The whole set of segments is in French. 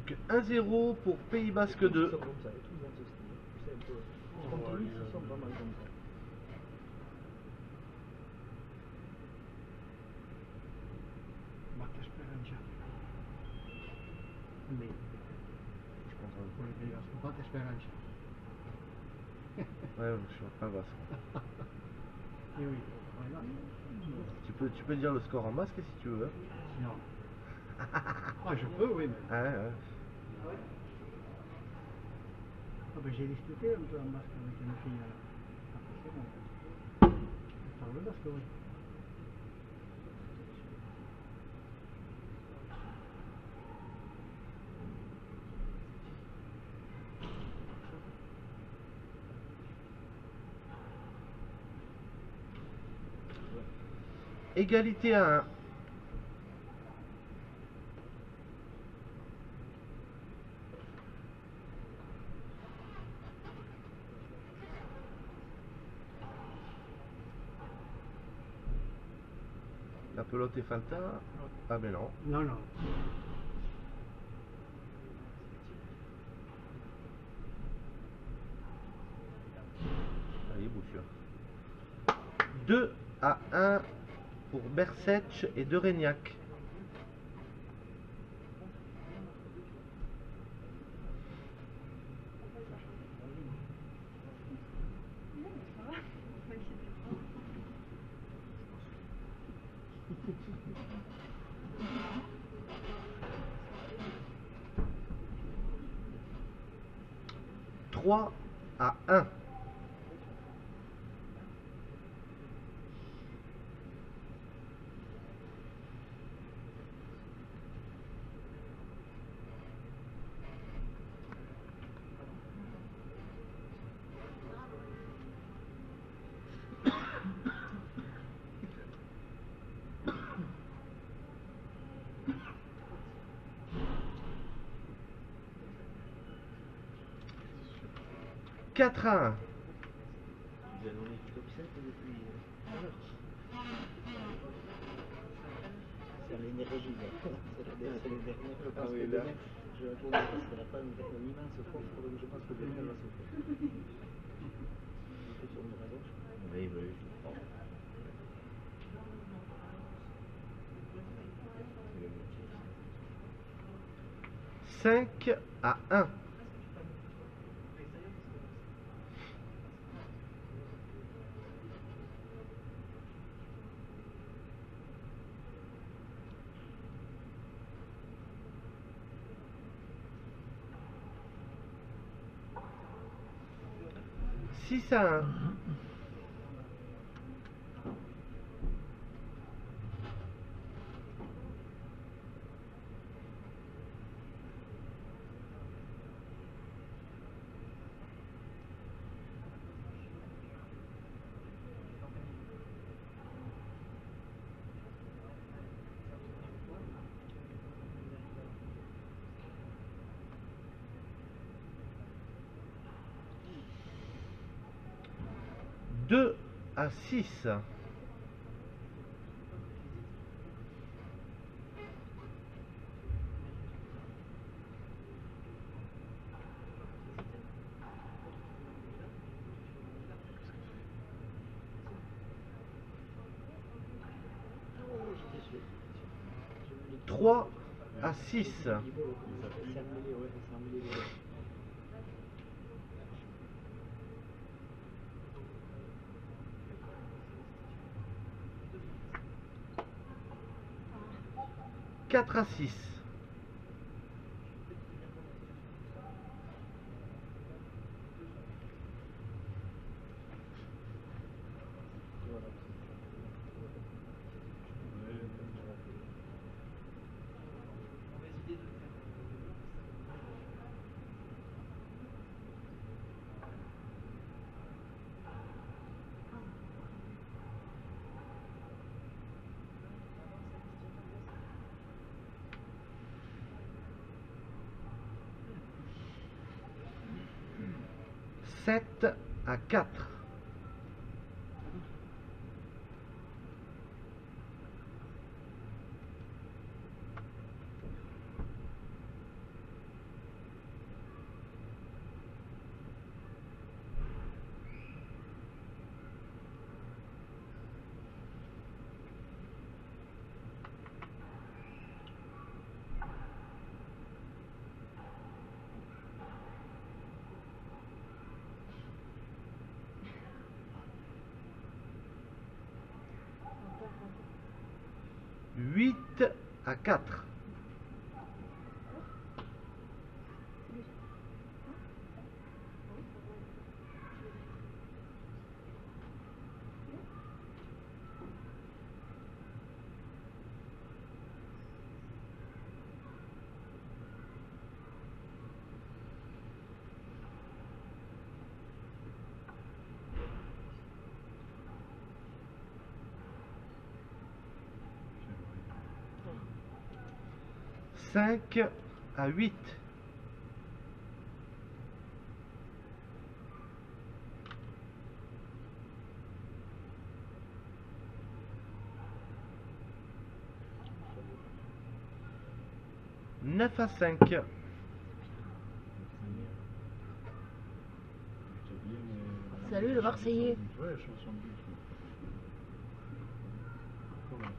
Donc 1-0 pour Pays Basque 2. Bate Esperança. Também. Por el Pays Basque. Bate Esperança. Ouais, je suis pas basque. Et oui, voilà. Tu peux dire le score en basque si tu veux. Hein. Non. Ah, je peux, oui, mais. Ouais, ouais. Ah, ben, j'ai discuté un peu en basque avec une fille. Après, c'est bon. Elle parle basque, oui. Égalité à 1. La pelote est Fanta. Ah mais non. Non, non. Allez, Boussure. 2-1 pour Bersech et De Régnac. Trois à 1. Quatre à 1. Vous avez donné du top 7 depuis. C'est l'énergie, c'est les dernières. Je pense que demain, je vais tourner parce qu'elle n'a pas une immense force. Je pense que demain, elle va souffrir. Il était sur le bras gauche. Oui, oui, je comprends. 5 à 1. Six à 1. Deux à 6. 3 à 6. 4 à 6. Sept à 4. 8 à 4. Cinq à 8. Neuf à 5. Salut le Marseillais. Ouais, chanson de but. Encore un peu.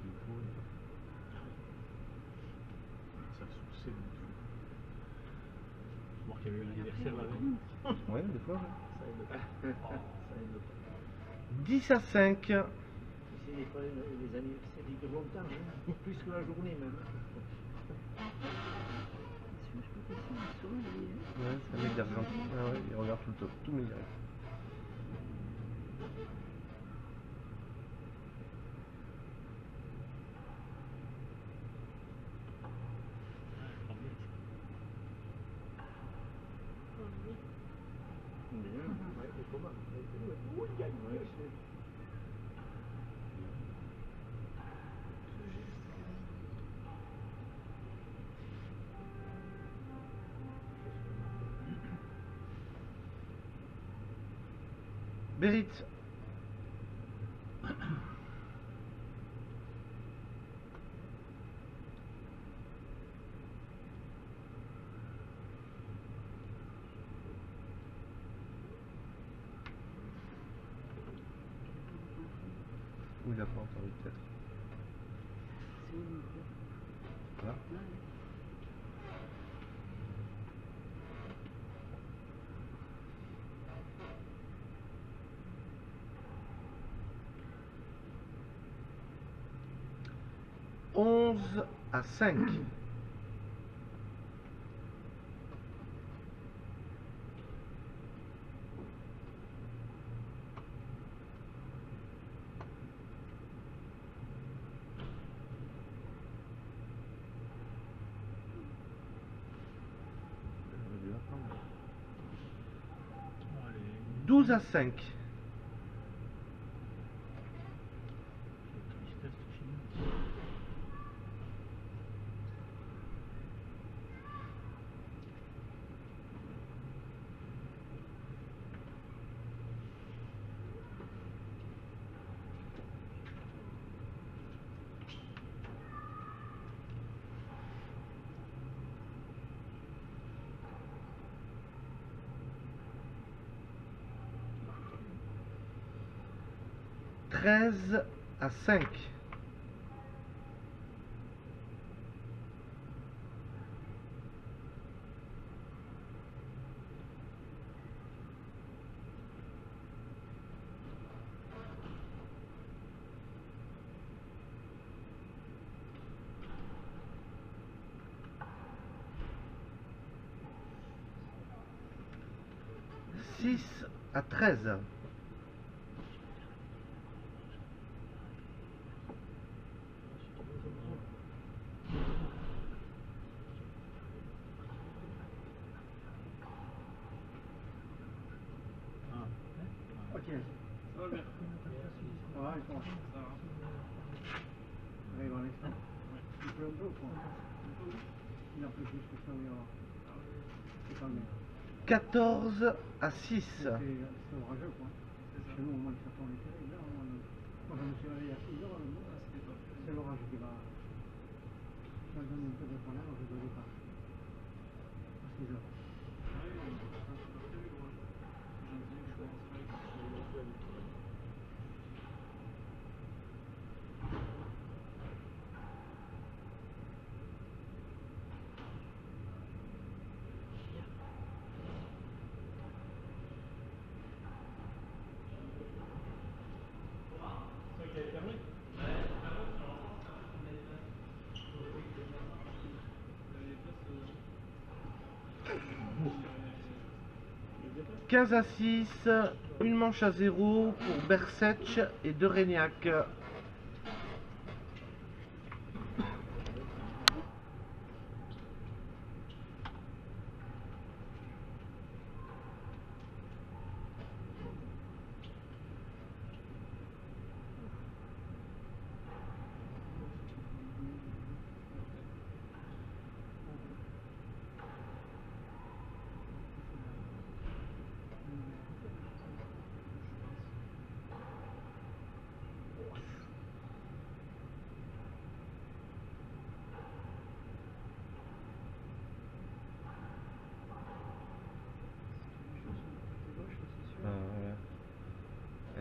Ça succède. Bon, qu'il y avait eu l'anniversaire là. Ouais, des fois. Ça aide pas. Ça aide pas. 10 à 5. Tu sais, des fois, les anniversaires, ils durent longtemps, hein. Plus que la journée même. Ouais, c'est un mec d'Argentine. Ah ouais, il regarde tout le temps, tous mes directs. Ouais, c'est comment? Où il gagne? Ouais, c'est... Bérit. Ou il a pas entendu peut-être. Voilà. 11 à 5. Allez. 12 à 5. Tristesse chez nous. 13 à 5. Six à 13. Ok. Ça va bien. Ça va, ils sont. Ça va. Arrive en instant. Il pleut un peu ou quoi? Il en peut plus que ça, oui, alors. C'est pas bien. 14 à 6. C'est orageux, quoi. Chez nous, au moins, ça tombe terrible. Moi, je me suis réveillé à 6 heures. C'est l'orage qui va. Ça donne un peu de colère, je ne dois pas. À 6 heures. 15 à 6, une manche à 0 pour Bersetch et De Régnac.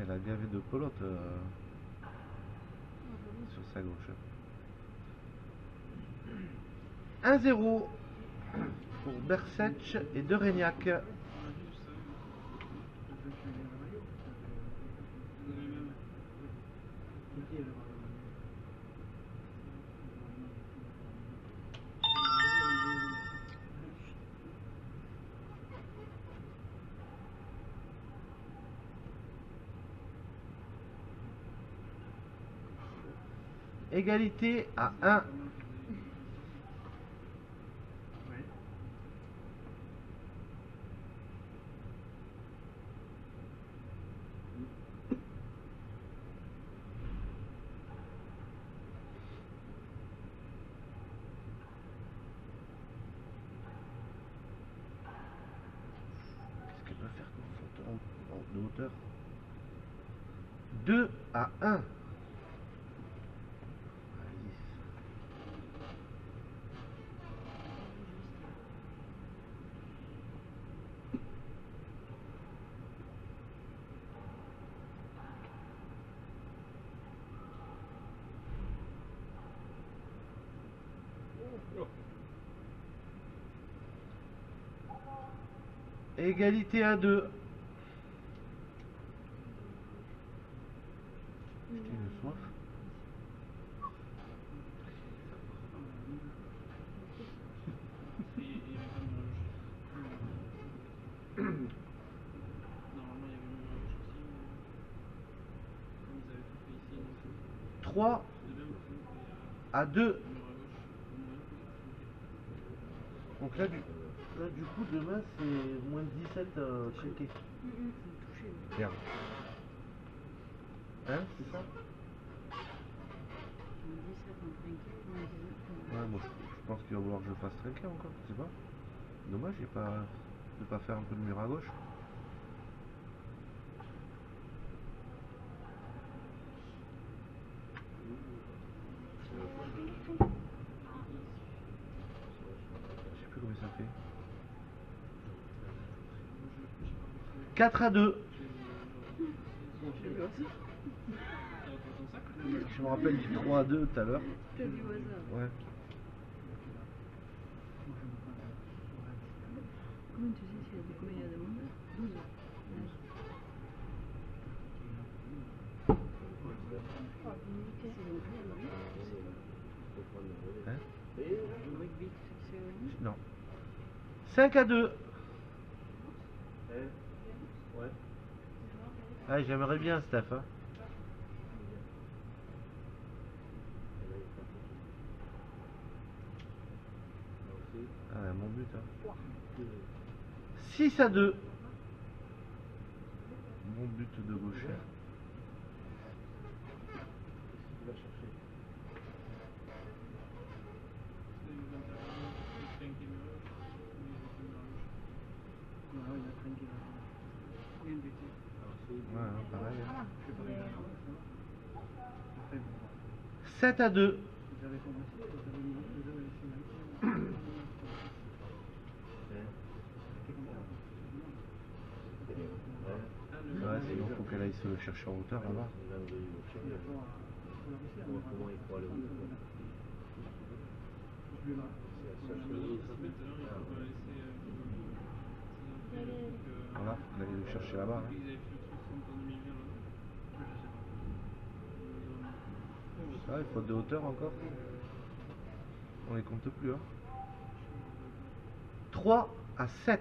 Elle a gavé de pelote sur sa gauche. 1-0 pour Bersetch et De Régnac. Égalité à 1. Qu'est-ce qu'elle peut faire comme faute de hauteur? 2 à 1. Égalité à 2. J'ai une soif. Normalement, il y avait une aussi. Comme ils avaient tout fait ici. 3 à 2. Donc là du coup demain c'est moins 17 checké. Merde. Hein, c'est ça? Ouais, moi je pense qu'il va falloir que je fasse trinquer encore, je sais pas. Dommage, j'ai pas de pas faire un peu de mur à gauche. Je sais plus combien ça fait. 4 à 2. Je me rappelle du 3 à 2 tout à l'heure. Ouais. Comment tu sais s'il y a combien il y a de monde? 12. Hein? Non. 5 à 2. Ouais. Ah, j'aimerais bien, Steph. Hein. Ah, mon but. Hein. 6 à 2. Mon but de gauche. Tu vas chercher. Ouais, pareil. 7 à 2. Ouais, sinon faut qu'elle aille se chercher en hauteur là-bas. Comment il faut aller au bout? Voilà, faut aller le chercher là-bas. Hein. Ah, il faut de hauteur encore. On les compte plus. Hein. 3 à 7.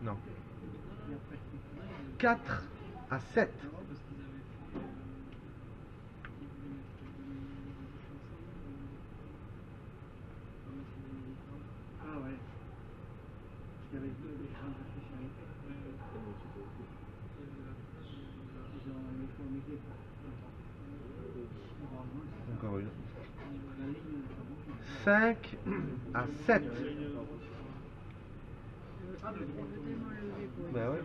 Non. 4 à 7. Ah ouais. Il y avait des grandes spécialités. Ils ont uniformisé. Encore une. 5 à 7. Bah ouais.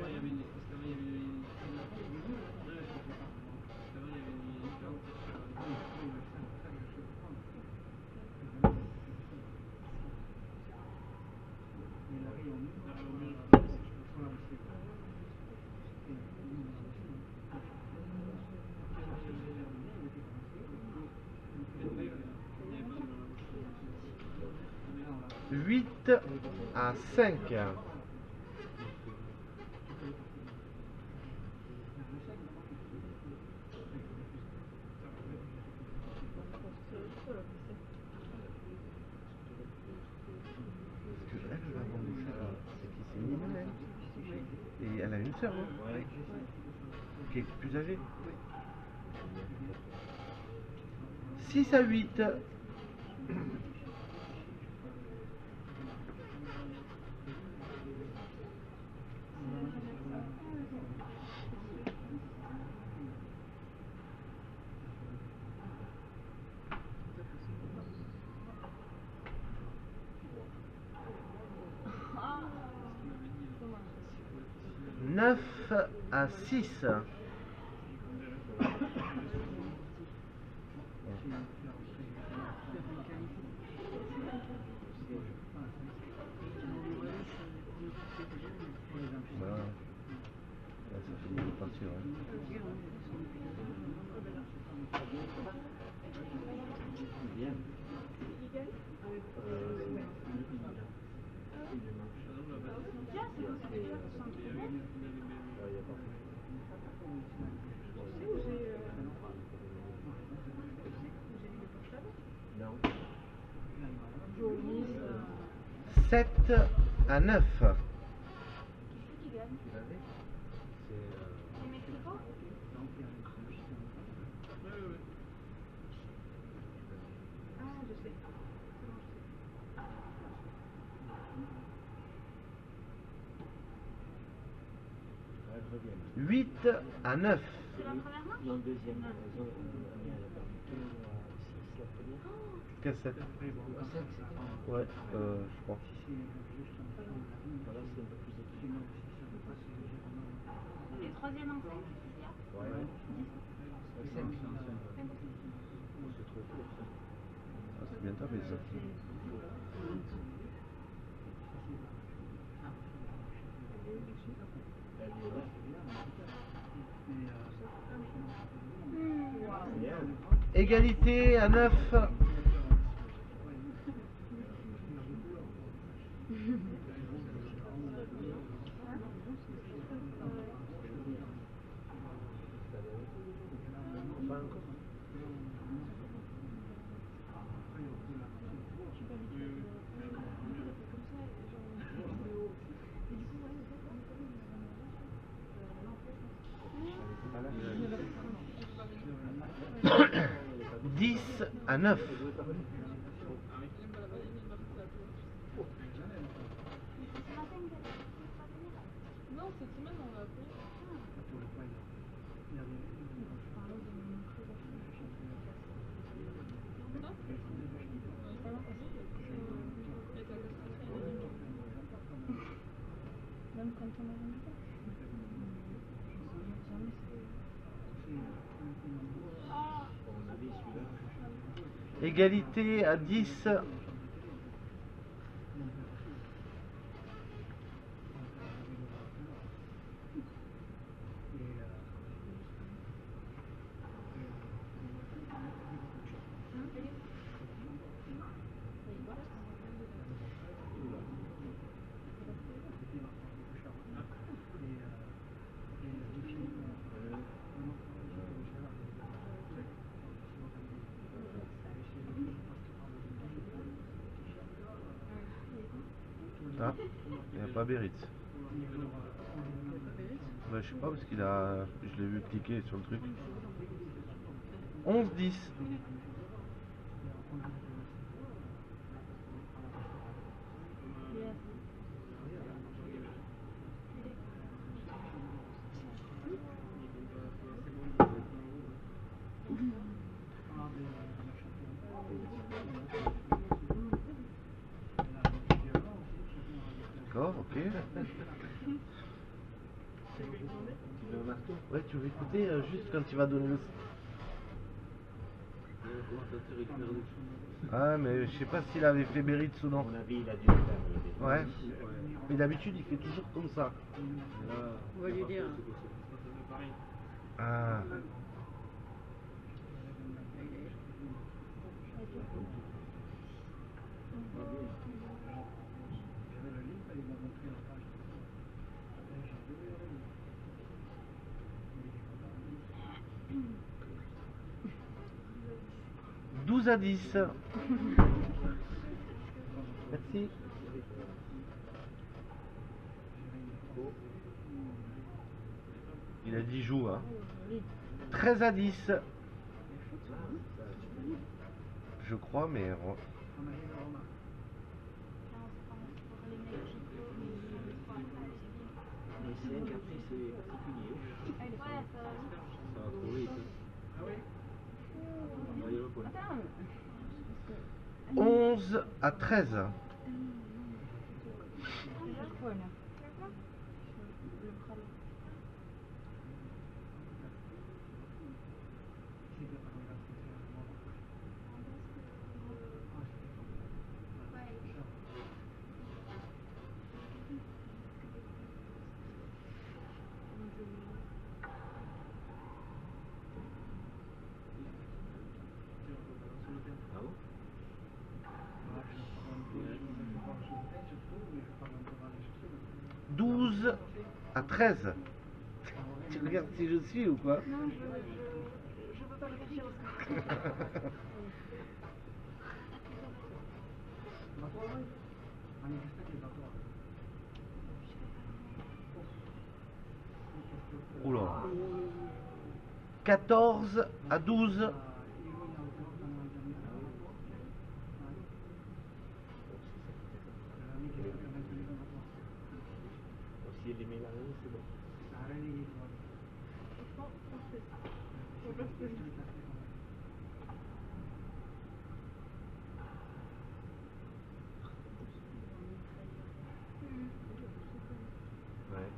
Huit à 5. Parce que elle va vendre ça, c'est qui? C'est mignonne, elle. Et elle a une sœur, non? Ouais. Qui est plus âgée. 6 à 8. Neuf à 6. Voilà. Là, ça finit de partir. Non. 7 à 9. Elle revient. 8 à 9. C'est la première manche? Non, deuxième. Elle a perdu 15 à 6 la première. 15 7. Ah, 7, c'est Ouais, je crois. Voilà, c'est un peu plus équilibré. Les troisièmes en 5, c'est ça? Ouais. 5. C'est trop court, ça. Ah, c'est bien tapé ça. Elle est là. Bien. Égalité à 9. Pas encore. Dix à 9. Non, cette semaine on l'a fait. Même quand on a rendu ça. On avait celui-là. Égalité à 10. Ah, il n'y a pas Beritz. Bah, je sais pas parce qu'il a. Je l'ai vu cliquer sur le truc. 11-10. D'accord, ok. Tu veux un marteau? Ouais, tu veux écouter juste quand il va donner le. Comment ça te récupère dessus? Ah, mais je sais pas s'il avait fait Beritz ou À non. mon avis, il a dû le faire. Ouais. Mais d'habitude, il fait toujours comme ça. On va lui dire. Ah. J'avais le livre, il m'a montré la page. J'avais 12-10. Merci. Il a dit joue, hein. 13-10. Je crois, mais. Mais c'est un caprice particulier. Ouais, ça va vite. Ça va trop vite. Ah oui? On va y aller au point. 11-13. Ah bon? 12-13. Tu regardes si je suis ou quoi? Non, je peux pas le cacher au score. Oula. 14-12. Si elle met la main, c'est bon. Ouais.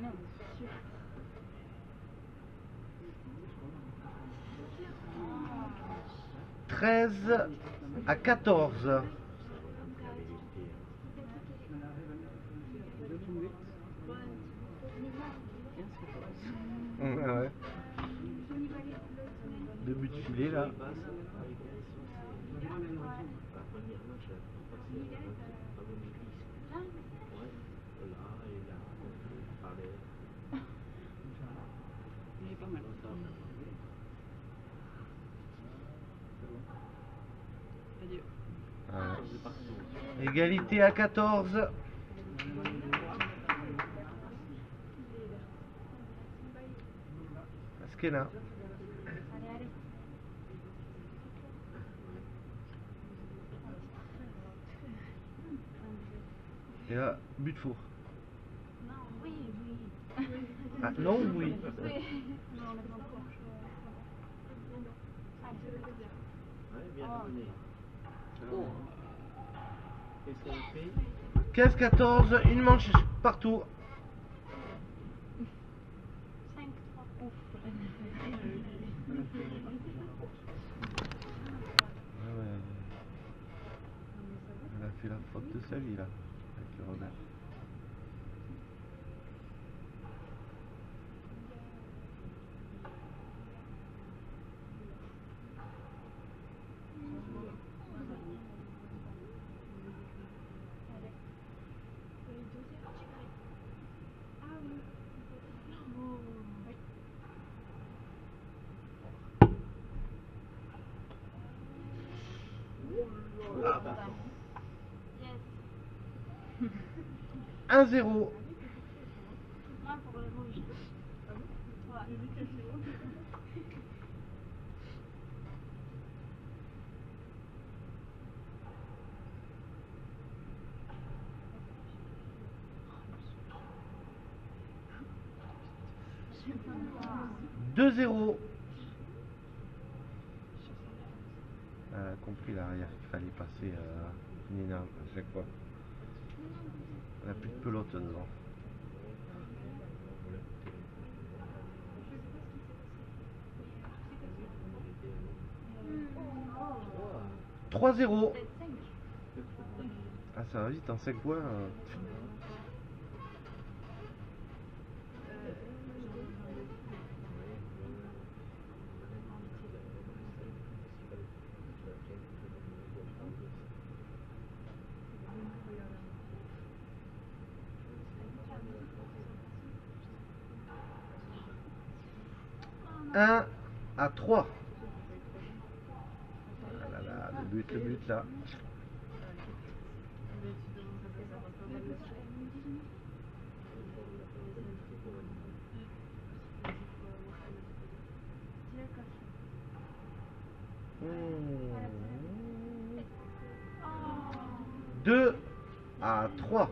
Non, c'est sûr. 13-14. Ouais. Deux buts de filet là. Il est pas mal. Adieu. Ouais. Égalité à 14. Askena. Allez, allez. Et là, but four. Non, oui, oui. Ah, non ou oui? Oui. Non, on est pas encore. Allez. Ouais, bien donné. Qu'est-ce qu'elle fait? 15-14, une manche partout. 5-3. Ouf. Ah ouais. Elle a fait la faute de sa vie là, avec le Robert. Ah oui. 1-0. Ah, pour le rouge. Ouais. 2-0. Elle a compris l'arrière qu'il fallait passer Nina à chaque fois. Elle n'a plus de pelote devant. Oh, 3-0. Peut-être 5. Ah, ça va vite en 5 points. Un à 3. Ah là là, le but là. Deux à 3.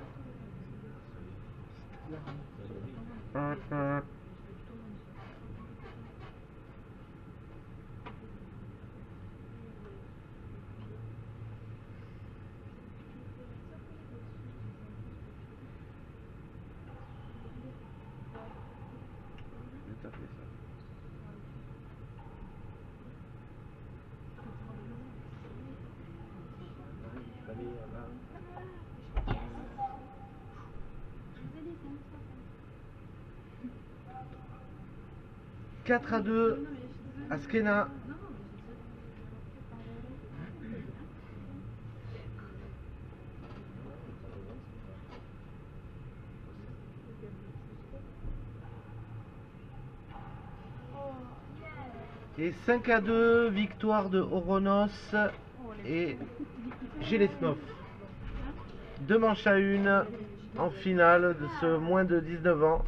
Tout à fait ça. il fallait avoir... 4-2. Askena. Et 5-2, victoire de Oronos et Gelesnov. 2 manches à 1 en finale de ce moins de 19 ans.